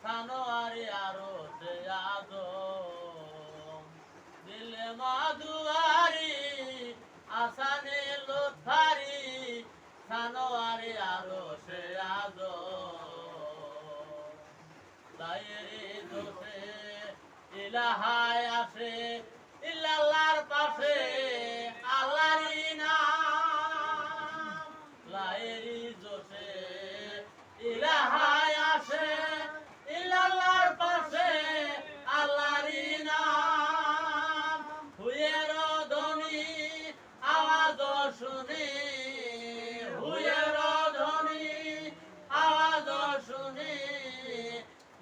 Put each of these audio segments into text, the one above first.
সানোয়ারি আরো সে আজম দিলে মাদুয়ারি আসানে লুৎফারি সানোয়ারি আরো সে আজম দায়েরি দোষে ইলাহায় আসে ইল্লাল্লাহর পাশে আল্লাহরই নাম লায়েরি জোশে ইলাহায় আসে ইল্লাল্লাহর পাশে আল্লাহরই নাম হুয়ের ধ্বনি আওয়াজ শুনি হুয়ের ধ্বনি আওয়াজ শুনি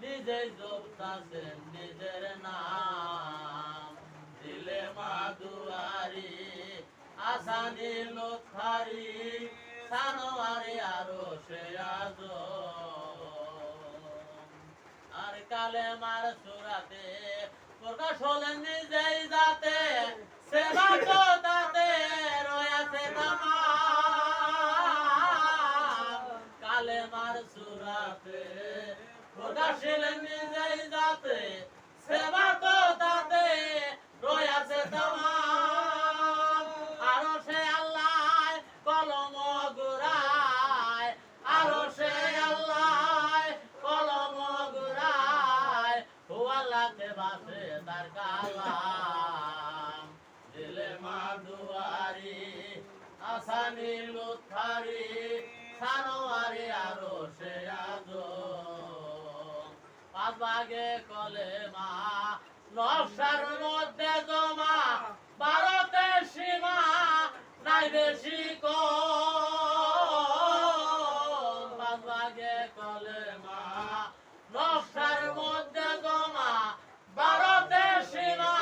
নিজেই জপতাছেন নিজের নাম দিলে মাদুয়ারি আসানি লুৎফারি সানোয়ারি আরো সে আজম আর কালেমার সূরাতে প্রকাশ হলেন নিজেই যাতে সেবা তো তাতে রয়েছে তামাম কালেমার সূরাতে প্রকাশ হলেন নিজেই যাতে সেবা তো তাতে রয়েছে তামাম আরো সে আল্লাহ কলম গুরায় আরো সে আল্লাহ কলম গুরায় ও আল্লাহকে বাসে তার কালাম দিলে মাদুয়ারি আসানি লুৎফারি সানোয়ারি আরো সে আজম পাঁচ ভাগে কলেমা নকশার মধ্যে জমা ভারতে সীমা নাই বেশি কম পাঁচ ভাগে কলেমা নকশার মধ্যে জমা ভারতে সীমা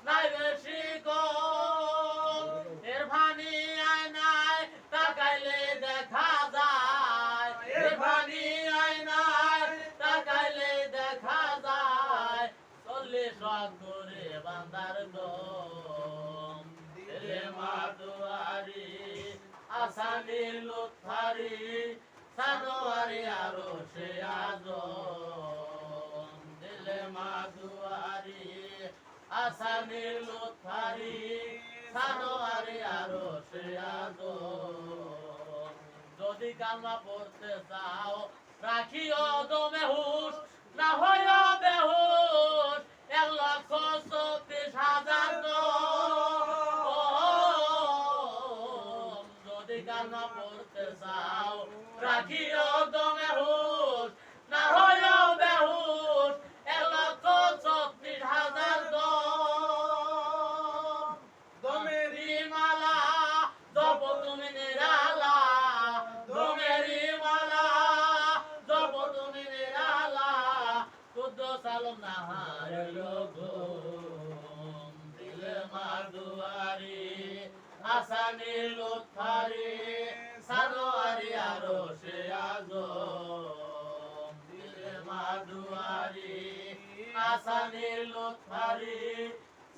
নাই বেশি কম এর ভানি আয়নায় তাকাইলে দেখা যায় এর ভানি আয়নায় তাকাইলে দেখা যায় 40 করে বান্দার দম দিলে মাদুয়ারি আসানি লুৎফারি সানোয়ারি আরো সে আজম দিলে মাদুয়ারি আসানি লুৎফারি সানোয়ারি আরো সে আজম যদি কালমা পড়তে চাও রাখিও দমে হুশ না হয় বেহুশ 1,34,000 দম যদি কালমা পড়তে চাও রাখিও দমে হুশ না হয় বেহুশ 1,34,000 দম দমেরি মালা জপ তুমি নিরালা দমেরি মালা জপ তুমি নিরালা কুদ্দুস আলম নাহার লোগম দিলে মাদুয়ারি আসানি লুৎফারি সানোয়ারি আরো সে আজম দিলে মাদুয়ারি আসানি লুৎফারি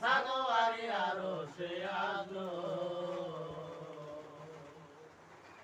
সানোয়ারি আরো সে আজম